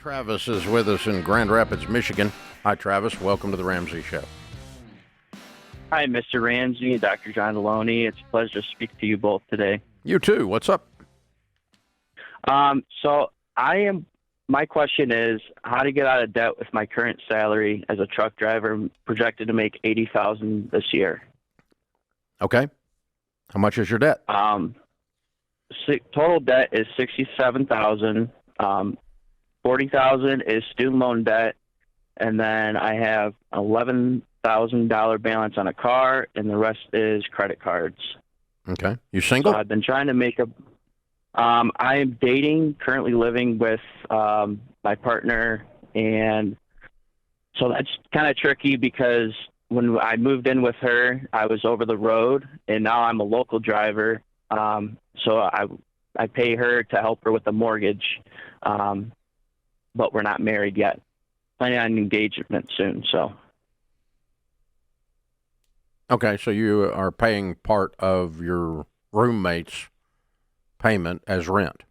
Travis is with us in Grand Rapids, Michigan. Hi, Travis. Welcome to the Ramsey Show. Hi, Mr. Ramsey, Dr. John Deloney. It's a pleasure to speak to you both today. You too. What's up? My question is how to get out of debt with my current salary as a truck driver, projected to make $80,000 this year. Okay. How much is your debt? Total debt is $67,000. $40,000 is student loan debt, and then I have $11,000 balance on a car, and the rest is credit cards. Okay. You single? So I've been trying to make I am dating, currently living with my partner, and so that's kind of tricky because when I moved in with her, I was over the road, and now I'm a local driver. So I pay her to help her with the mortgage, but we're not married yet. Planning on engagement soon, so. Okay, so you are paying part of your roommate's payment as rent.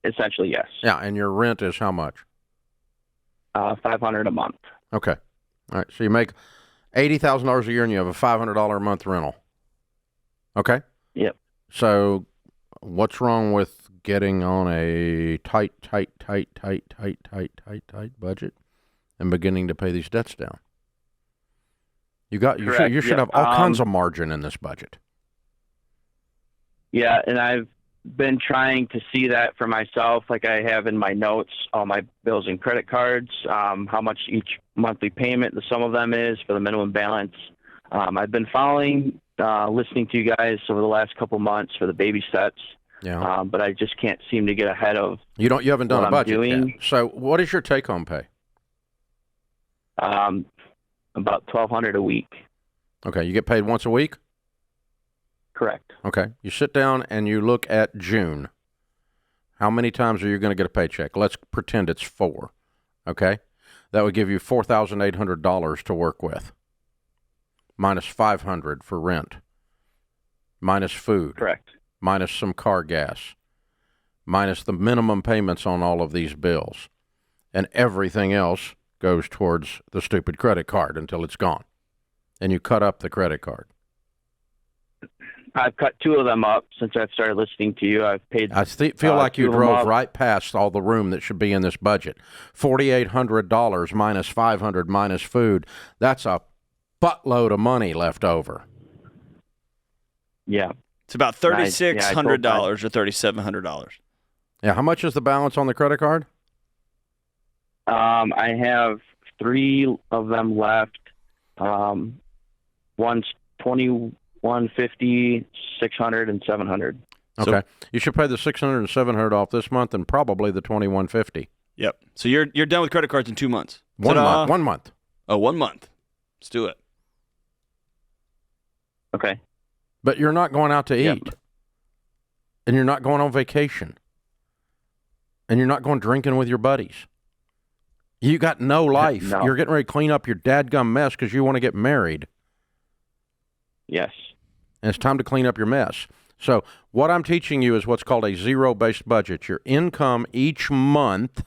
Essentially, yes. Yeah, and your rent is how much? $500 a month. Okay. All right, so you make $80,000 a year and you have a $500 a month rental. Okay? Yep. So what's wrong with getting on a tight budget and beginning to pay these debts down? You should have all kinds of margin in this budget. Yeah, and I've been trying to see that for myself, like I have in my notes, all my bills and credit cards, how much each monthly payment, the sum of them is for the minimum balance. I've been listening to you guys over the last couple months for the baby steps. Yeah. But I just can't seem to get ahead of you haven't done a budget yet. So what is your take-home pay? About $1,200 a week. Okay, you get paid once a week? Correct. Okay, you sit down and you look at June. How many times are you going to get a paycheck? Let's pretend it's 4, okay? That would give you $4,800 to work with, minus $500 for rent, minus food. Correct. Minus some car gas, minus the minimum payments on all of these bills, and everything else goes towards the stupid credit card until it's gone, and you cut up the credit card. I've cut 2 of them up since I've started listening to you. I've paid. I feel like you drove right past all the room that should be in this budget. $4,800 minus $500 minus food. That's a buttload of money left over. Yeah. It's about $3,600 or $3,700. Yeah, how much is the balance on the credit card? I have 3 of them left. One's $2,150, $600, and $700. Okay, so you should pay the $600 and $700 off this month, and probably the $2,150. Yep. So you're done with credit cards in 2 months. 1 month. 1 month. Oh, 1 month. Let's do it. Okay. But you're not going out to eat, Yep. And you're not going on vacation, and you're not going drinking with your buddies. You got no life. No. You're getting ready to clean up your dadgum mess because you want to get married. Yes. And it's time to clean up your mess. So what I'm teaching you is what's called a zero-based budget. Your income each month,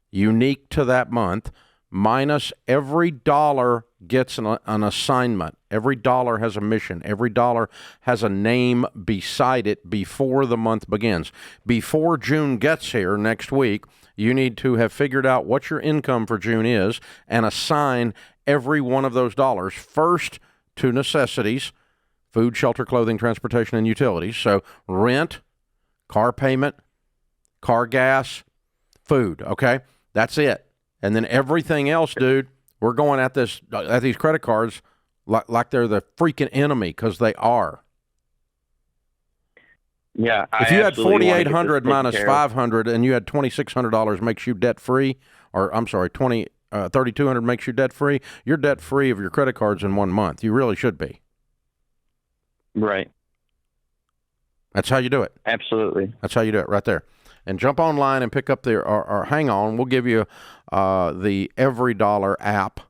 unique to that month, minus every dollar gets an assignment. Every dollar has a mission. Every dollar has a name beside it before the month begins. Before June gets here next week, you need to have figured out what your income for June is and assign every one of those dollars first to necessities: food, shelter, clothing, transportation, and utilities. So rent, car payment, car gas, food, okay? That's it. And then everything else, dude, we're going at these credit cards like they're the freaking enemy, because they are. Yeah. If you had $4,800 minus $500 and you had $2,600 makes you debt free, or I'm sorry, $3,200 makes you debt free, you're debt free of your credit cards in 1 month. You really should be. Right. That's how you do it. Absolutely. That's how you do it right there. And jump online and pick up or hang on. We'll give you the Every Dollar app,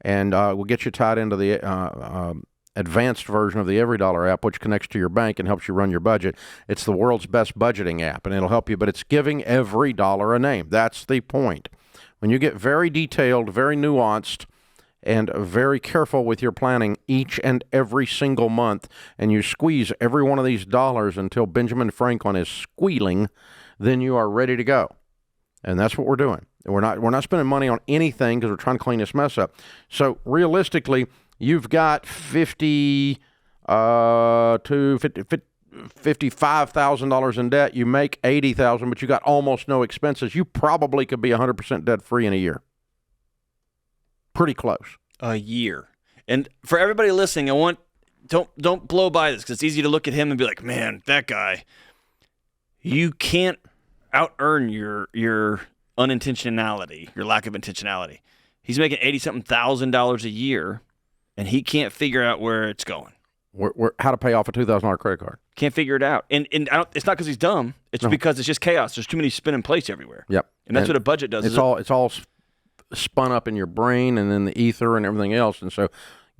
and we'll get you tied into the advanced version of the EveryDollar app, which connects to your bank and helps you run your budget. It's the world's best budgeting app, and it'll help you, but it's giving every dollar a name. That's the point. When you get very detailed, very nuanced, and very careful with your planning each and every single month, and you squeeze every one of these dollars until Benjamin Franklin is squealing, then you are ready to go. And that's what we're doing. We're not spending money on anything because we're trying to clean this mess up. So realistically, you've got $55,000 in debt. You make $80,000, but you got almost no expenses. You probably could be 100% debt free in a year. Pretty close. A year. And for everybody listening, don't blow by this because it's easy to look at him and be like, man, that guy. You can't out-earn your unintentionality, your lack of intentionality. He's making $80,000 a year, and he can't figure out where it's going. How to pay off a $2,000 credit card. Can't figure it out. And it's not because he's dumb. It's because it's just chaos. There's too many spinning plates everywhere. Yep. And that's what a budget does. It's all spun up in your brain and in the ether and everything else. And so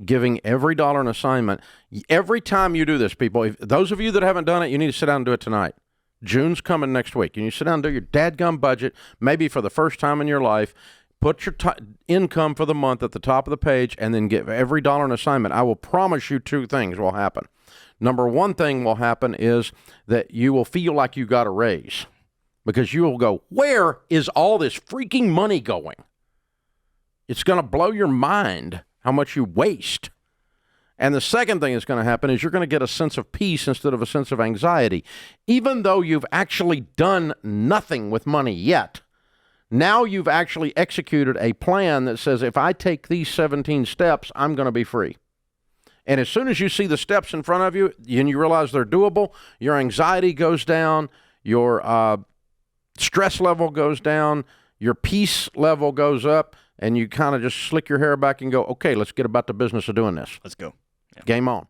giving every dollar an assignment, every time you do this, people, those of you that haven't done it, you need to sit down and do it tonight. June's coming next week. And you sit down and do your dadgum budget, maybe for the first time in your life. Put your income for the month at the top of the page and then give every dollar an assignment. I will promise you two things will happen. Number one thing will happen is that you will feel like you got a raise because you will go, where is all this freaking money going? It's going to blow your mind how much you waste. And the second thing that's going to happen is you're going to get a sense of peace instead of a sense of anxiety. Even though you've actually done nothing with money yet, now you've actually executed a plan that says, if I take these 17 steps, I'm going to be free. And as soon as you see the steps in front of you and you realize they're doable, your anxiety goes down, your stress level goes down, your peace level goes up, and you kind of just slick your hair back and go, okay, let's get about the business of doing this. Let's go. Yeah. Game on.